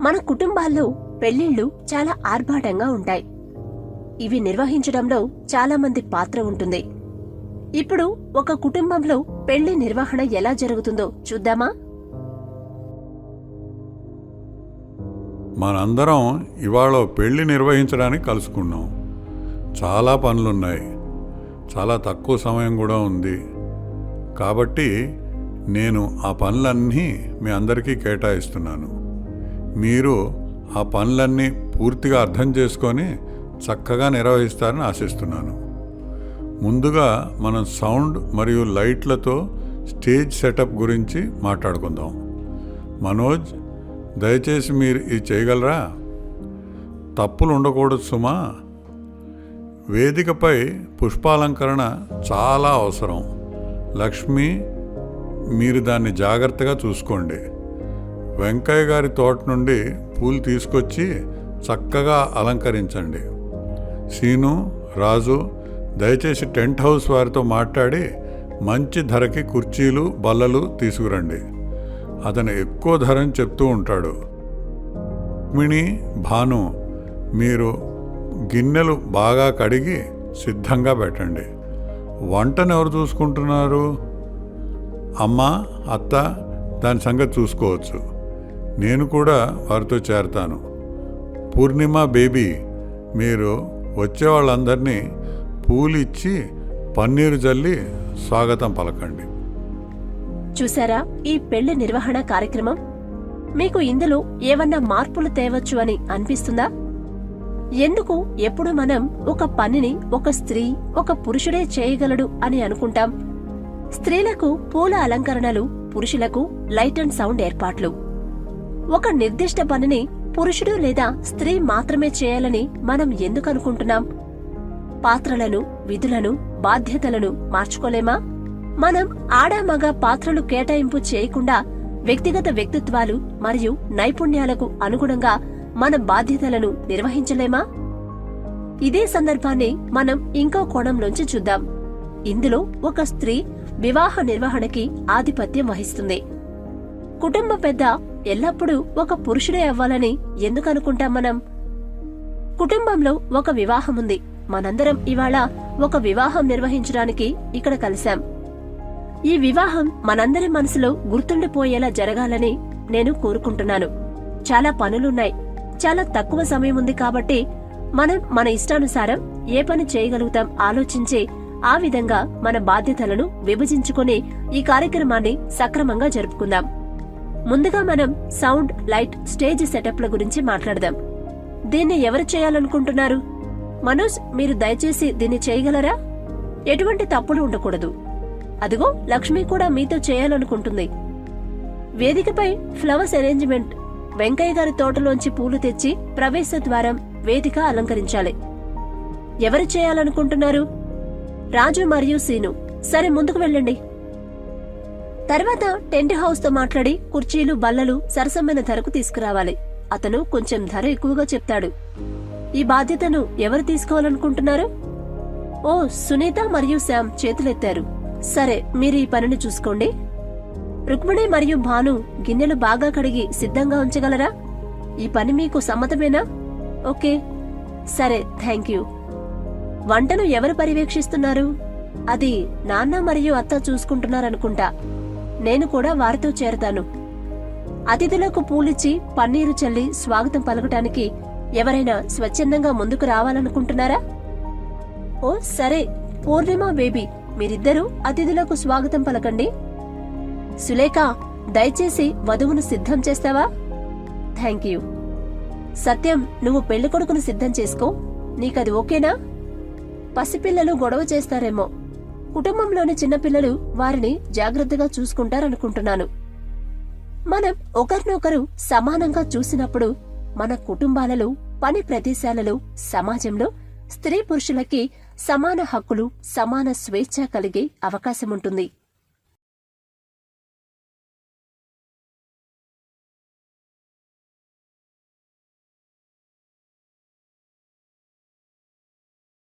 మన కుటుంబాల్లో పెళ్లిళ్లు చాలా ఆర్భాటంగా ఉంటాయి. ఇవి నిర్వహించడంలో చాలా మంది పాత్ర ఉంటుంది. ఇప్పుడు ఒక కుటుంబంలో పెళ్లి నిర్వహణ ఎలా జరుగుతుందో చూద్దామా? మనందరం ఇవాళ పెళ్లి నిర్వహించడానికి కలుసుకున్నాం. చాలా పనులున్నాయి, చాలా తక్కువ సమయం కూడా ఉంది. కాబట్టి నేను ఆ పనులన్నీ మీ అందరికీ కేటాయిస్తున్నాను. మీరు ఆ పనులన్నీ పూర్తిగా అర్థం చేసుకొని చక్కగా నిర్వహిస్తారని ఆశిస్తున్నాను. ముందుగా మనం సౌండ్ మరియు లైట్లతో స్టేజ్ సెటప్ గురించి మాట్లాడుకుందాం. మనోజ్, దయచేసి మీరు ఇది చేయగలరా? తప్పులు ఉండకూడదు సుమా. వేదికపై పుష్పాలంకరణ చాలా అవసరం. లక్ష్మి, మీరు దాన్ని జాగ్రత్తగా చూసుకోండి. వెంకయ్య గారి తోట నుండి పూలు తీసుకొచ్చి చక్కగా అలంకరించండి. సీను, రాజు, దయచేసి టెంట్ హౌస్ వారితో మాట్లాడి మంచి ధరకి కుర్చీలు బల్లలు తీసుకురండి. అతను ఎక్కువ ధరని చెప్తూ ఉంటాడు. రుక్మిణి, భాను, మీరు గిన్నెలు బాగా కడిగి సిద్ధంగా పెట్టండి. వంటను ఎవరు చూసుకుంటున్నారు? అమ్మ, అత్త దాని సంగతి చూసుకోవచ్చు. నేను కూడా వారితో చేరతాను. పూర్ణిమ, బేబీ, మీరు వచ్చే వాళ్ళందరినీ పూలు ఇచ్చి పన్నీరు జల్లి స్వాగతం పలకండి. చూసారా ఈ పెళ్లి నిర్వహణ కార్యక్రమం? మీకు ఇందులో ఏవన్నా మార్పులు తేవచ్చు అని అనిపిస్తుందా? ఎందుకు ఎప్పుడు మనం ఒక పనిని ఒక స్త్రీ, ఒక పురుషుడే చేయగలడు అని అనుకుంటాం? స్త్రీలకు పూల అలంకరణలు, పురుషులకు లైట్ అండ్ సౌండ్ ఏర్పాట్లు. ఒక నిర్దిష్ట పనిని పురుషుడు లేదా స్త్రీ మాత్రమే చేయాలని మనం ఎందుకు అనుకుంటున్నాం? పాత్రలను, విధులను, బాధ్యతలను మార్చుకోలేమా? మనం ఆడామగ పాత్రలు కేటాయింపు చేయకుండా వ్యక్తిగత వ్యక్తిత్వాలు మరియు నైపుణ్యాలకు అనుగుణంగా మన బాధ్యతలను నిర్వహించలేమా? ఇదే సందర్భాన్ని మనం ఇంకో కోణంలోంచి చూద్దాం. ఇందులో ఒక స్త్రీ వివాహ నిర్వహణకి ఆధిపత్యం వహిస్తుంది. కుటుంబ పెద్ద ఎల్లప్పుడూ ఒక పురుషుడే అవ్వాలని ఎందుకు అనుకుంటాం మనం? కుటుంబంలో ఒక వివాహముంది. మనందరం ఇవాళ ఒక వివాహం నిర్వహించడానికి ఇక్కడ కలిశాం. ఈ వివాహం మనందరి మనసులో గుర్తుండిపోయేలా జరగాలని నేను కోరుకుంటున్నాను. చాలా పనులున్నాయి, చాలా తక్కువ సమయం ఉంది. కాబట్టి మనం మన ఇష్టానుసారం ఏ పని చేయగలుగుతాం ఆలోచించి ఆ విధంగా మన బాధ్యతలను విభజించుకుని ఈ కార్యక్రమాన్ని సక్రమంగా జరుపుకుందాం. ముందుగా మనం సౌండ్, లైట్, స్టేజ్ సెటప్ల గురించి మాట్లాడదాం. దీన్ని ఎవరు చేయాలనుకుంటున్నారు? మనోజ్, మీరు దయచేసి దీన్ని చేయగలరా? ఎటువంటి తప్పులు ఉండకూడదు. అదిగో లక్ష్మి కూడా మీతో చేయాలనుకుంటుంది. వేదికపై ఫ్లవర్స్ అరేంజ్మెంట్. వెంకయ్య గారి తోటలోంచి పూలు తెచ్చి ప్రవేశ ద్వారం, వేదిక అలంకరించాలి. ఎవరు చేయాలనుకుంటున్నారు? రాజు మరియు సీను. సరే, ముందుకు వెళ్ళండి. తర్వాత టెంట్ హౌస్ తో మాట్లాడి కుర్చీలు, బల్లలు సరసమైన ధరకు తీసుకురావాలి. అతను కొంచెం ధర ఎక్కువగా చెప్తాడు. ఈ బాధ్యతను ఎవరు తీసుకోవాలనుకుంటున్నారు? ఓ, సునీత మరియు శ్యామ్ చేతులెత్తారు. సరే, మీరు ఈ పనిని చూసుకోండి. రుక్మిణి మరియు భాను గిన్నెలు బాగా కడిగి సిద్ధంగా ఉంచగలరా? ఈ పని మీకు సమ్మతమేనా? ఓకే, సరే, థ్యాంక్ యూ. వంటను ఎవరు పర్యవేక్షిస్తున్నారు? అది నాన్న మరియు అత్త చూసుకుంటున్నారనుకుంటా. నేను కూడా వారితో చేరతాను. అతిథులకు పూలిచ్చి పన్నీరు చల్లి స్వాగతం పలకటానికి ఎవరైనా స్వచ్ఛందంగా ముందుకు రావాలనుకుంటున్నారా? ఓ సరే, పూర్ణిమ, బేబీ, మీరిద్దరూ అతిథులకు స్వాగతం పలకండి. సులేఖ, దయచేసి వధువును సిద్ధం చేస్తావా? Thank you. సత్యం, నువ్వు పెళ్లికొడుకును సిద్ధం చేసుకో. నీకది ఓకేనా? పసిపిల్లలు గొడవ చేస్తారేమో. కుటుంబంలోని చిన్నపిల్లలు వారిని జాగ్రత్తగా చూసుకుంటారనుకుంటున్నాను. మనం ఒకరినొకరు సమానంగా చూసినప్పుడు మన కుటుంబాలలో, పని ప్రదేశాలలో, సమాజంలో స్త్రీ పురుషులకి సమాన హక్కులు, సమాన స్వేచ్ఛ కలిగే అవకాశముంటుంది.